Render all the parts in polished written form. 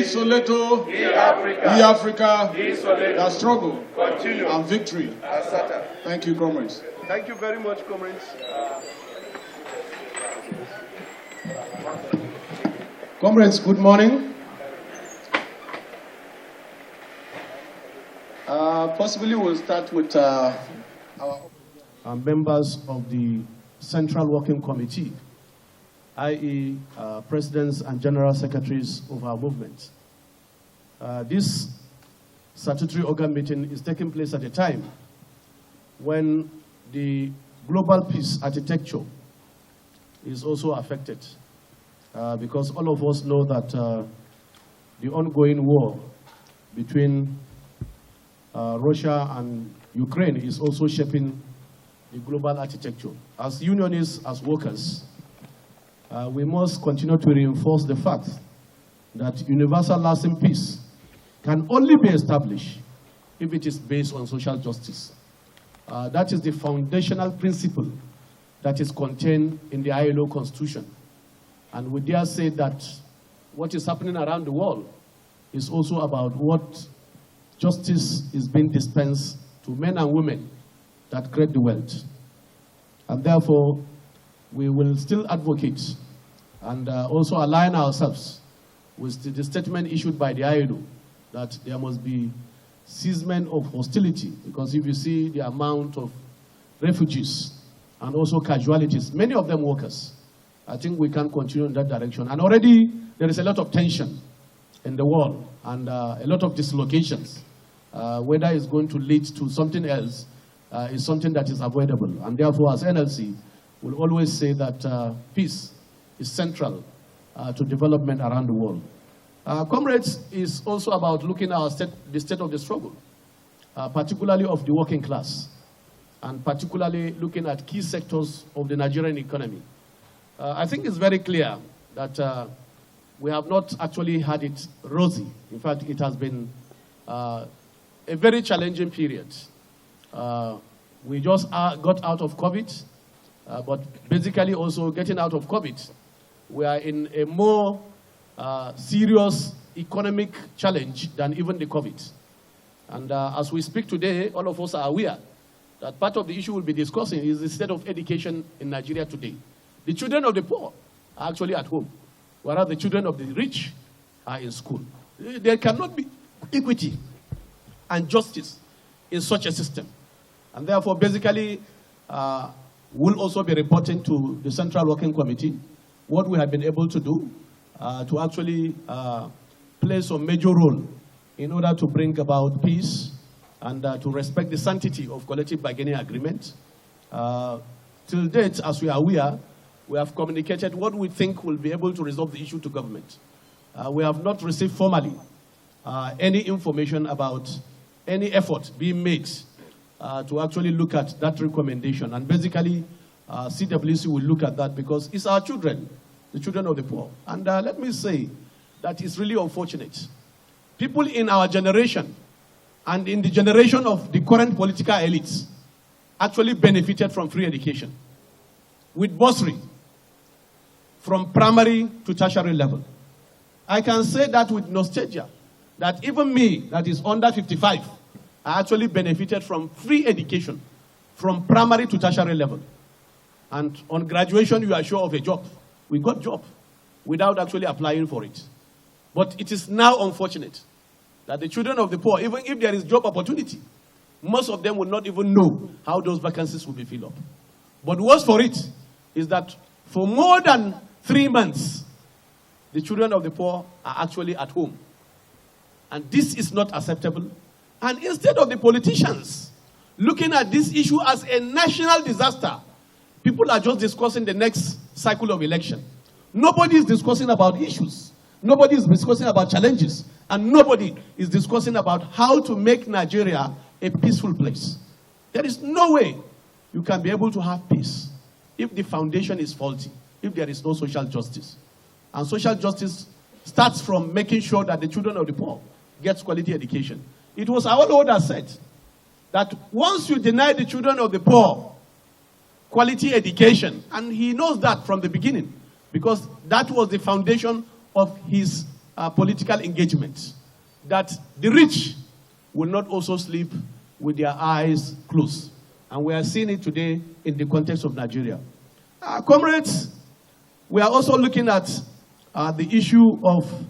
Soleto, Africa, the struggle and victory. Thank you, comrades. Thank you very much, comrades. Comrades, good morning. Possibly we'll start with our members of the Central Working Committee, i.e. Presidents and General Secretaries of our movement. This statutory organ meeting is taking place at a time when the global peace architecture is also affected, because all of us know that the ongoing war between Russia and Ukraine is also shaping the global architecture. As unionists, as workers, we must continue to reinforce the fact that universal lasting peace can only be established if it is based on social justice. That is the foundational principle that is contained in the ILO Constitution. And we dare say that what is happening around the world is also about what justice is being dispensed to men and women that create the world. And therefore, we will still advocate and also align ourselves with the statement issued by the ILO that there must be ceasement of hostility, because if you see the amount of refugees and also casualties, many of them workers, I think we can continue in that direction. And already there is a lot of tension in the world and a lot of dislocations. Whether it's going to lead to something else is something that is avoidable. And therefore, as NLC, we'll always say that peace is central to development around the world. Comrades is also about looking at the state of the struggle, particularly of the working class, and particularly looking at key sectors of the Nigerian economy. I think it's very clear that we have not actually had it rosy. In fact, it has been a very challenging period. We just got out of COVID, but basically also getting out of COVID, we are in a more serious economic challenge than even the COVID. And as we speak today, all of us are aware that part of the issue we'll be discussing is the state of education in Nigeria today. The children of the poor are actually at home, whereas the children of the rich are in school. There cannot be equity and justice in such a system. And therefore, basically, we'll also be reporting to the Central Working Committee what we have been able to do to actually play some major role in order to bring about peace and to respect the sanctity of collective bargaining agreement. Till date, as we are aware, we have communicated what we think will be able to resolve the issue to government. We have not received formally any information about any effort being made to actually look at that recommendation. And basically, CWC will look at that because it's our children, the children of the poor. And let me say that it's really unfortunate. People in our generation and in the generation of the current political elites actually benefited from free education with bursary from primary to tertiary level. I can say that with nostalgia, that even me, that is under 55, I actually benefited from free education from primary to tertiary level. And on graduation, you are sure of a job. We got job without actually applying for it. But it is now unfortunate that the children of the poor, even if there is job opportunity, most of them will not even know how those vacancies will be filled up. But worse for it is that for more than 3 months, the children of the poor are actually at home. And this is not acceptable. And instead of the politicians looking at this issue as a national disaster, people are just discussing the next cycle of election. Nobody is discussing about issues. Nobody is discussing about challenges. And nobody is discussing about how to make Nigeria a peaceful place. There is no way you can be able to have peace if the foundation is faulty, if there is no social justice. And social justice starts from making sure that the children of the poor get quality education. It was our Lord that said that once you deny the children of the poor quality education, and he knows that from the beginning, because that was the foundation of his political engagement, that the rich will not also sleep with their eyes closed. And we are seeing it today in the context of Nigeria. Comrades, we are also looking at the issue of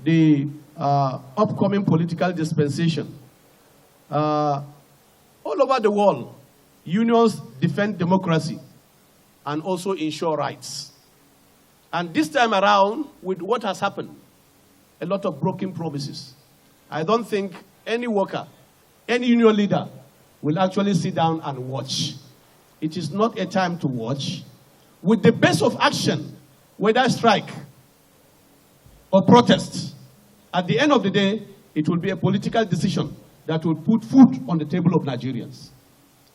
the upcoming political dispensation. All over the world, unions defend democracy and also ensure rights. And this time around, with what has happened, a lot of broken promises, I don't think any worker, any union leader will actually sit down and watch. It is not a time to watch. With the base of action, whether strike or protest, at the end of the day, it will be a political decision that will put food on the table of Nigerians.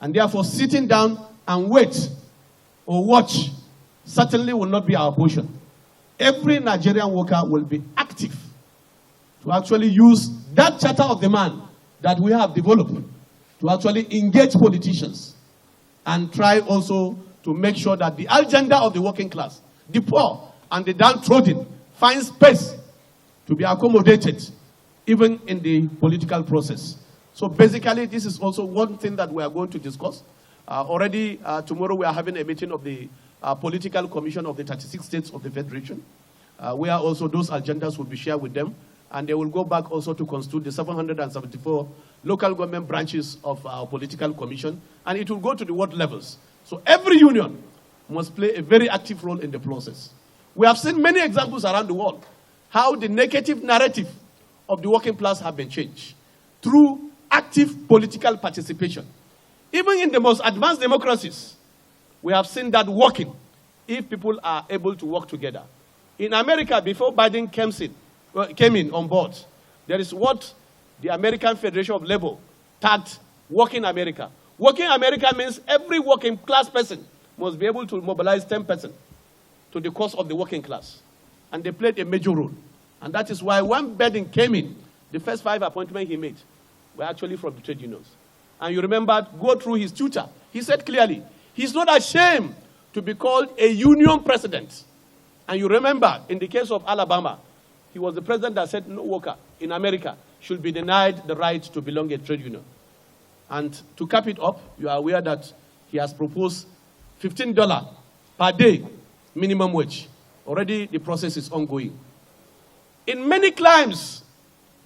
And therefore, sitting down and wait or watch certainly will not be our portion. Every Nigerian worker will be active to actually use that charter of demand that we have developed to actually engage politicians and try also to make sure that the agenda of the working class, the poor and the downtrodden, finds space to be accommodated even in the political process. So basically, this is also one thing that we are going to discuss. Already tomorrow we are having a meeting of the Political Commission of the 36 states of the Federation, where also those agendas will be shared with them. And they will go back also to constitute the 774 local government branches of our political commission. And it will go to the ward levels. So every union must play a very active role in the process. We have seen many examples around the world how the negative narrative of the working class have been changed through active political participation. Even in the most advanced democracies, we have seen that working if people are able to work together. In America, before Biden came in on board, there is what the American Federation of Labor tagged Working America. Working America means every working class person must be able to mobilize 10% to the cause of the working class. And they played a major role. And that is why when Biden came in, the first 5 appointments he made were actually from the trade unions. And you remember, go through his Twitter. He said clearly, he's not ashamed to be called a union president. And you remember, in the case of Alabama, he was the president that said no worker in America should be denied the right to belong to a trade union. And to cap it up, you are aware that he has proposed $15 per day minimum wage. Already the process is ongoing. In many climes,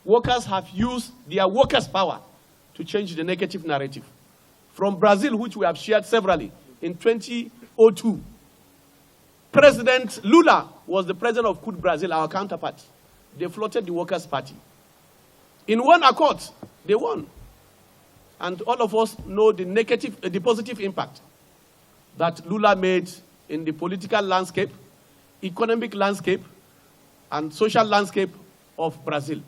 workers have used their workers' power to change the negative narrative. From Brazil, which we have shared severally, in 2002, President Lula was the president of CUT Brazil, our counterpart. They floated the Workers' Party. In one accord, they won. And all of us know the positive impact that Lula made in the political landscape, economic landscape, and social landscape of Brazil.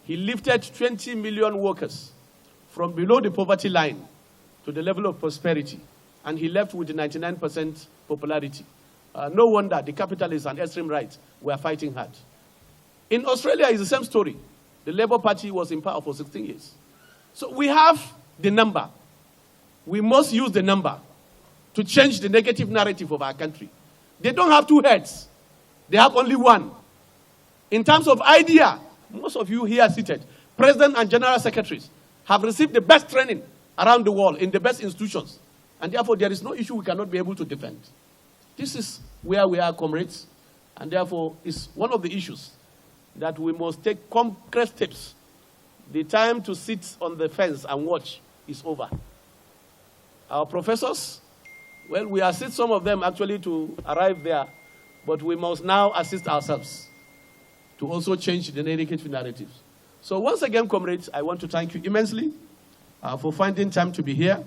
He lifted 20 million workers from below the poverty line to the level of prosperity, and he left with 99% popularity. No wonder the capitalists and extreme right were fighting hard. In Australia, it's the same story. The Labour Party was in power for 16 years. So we have the number. We must use the number to change the negative narrative of our country. They don't have two heads. They have only one. In terms of idea, most of you here seated, president and general secretaries, have received the best training around the world in the best institutions. And therefore, there is no issue we cannot be able to defend. This is where we are, comrades. And therefore, it's one of the issues that we must take concrete steps. The time to sit on the fence and watch is over. Our professors, well, we assist some of them actually to arrive there, but we must now assist ourselves to also change the negative narratives. So once again, comrades, I want to thank you immensely for finding time to be here.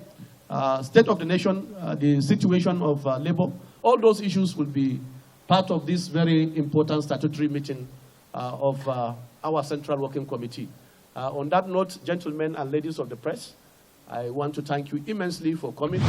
State of the nation, the situation of labor, all those issues will be part of this very important statutory meeting of our Central Working Committee. On that note, gentlemen and ladies of the press, I want to thank you immensely for coming.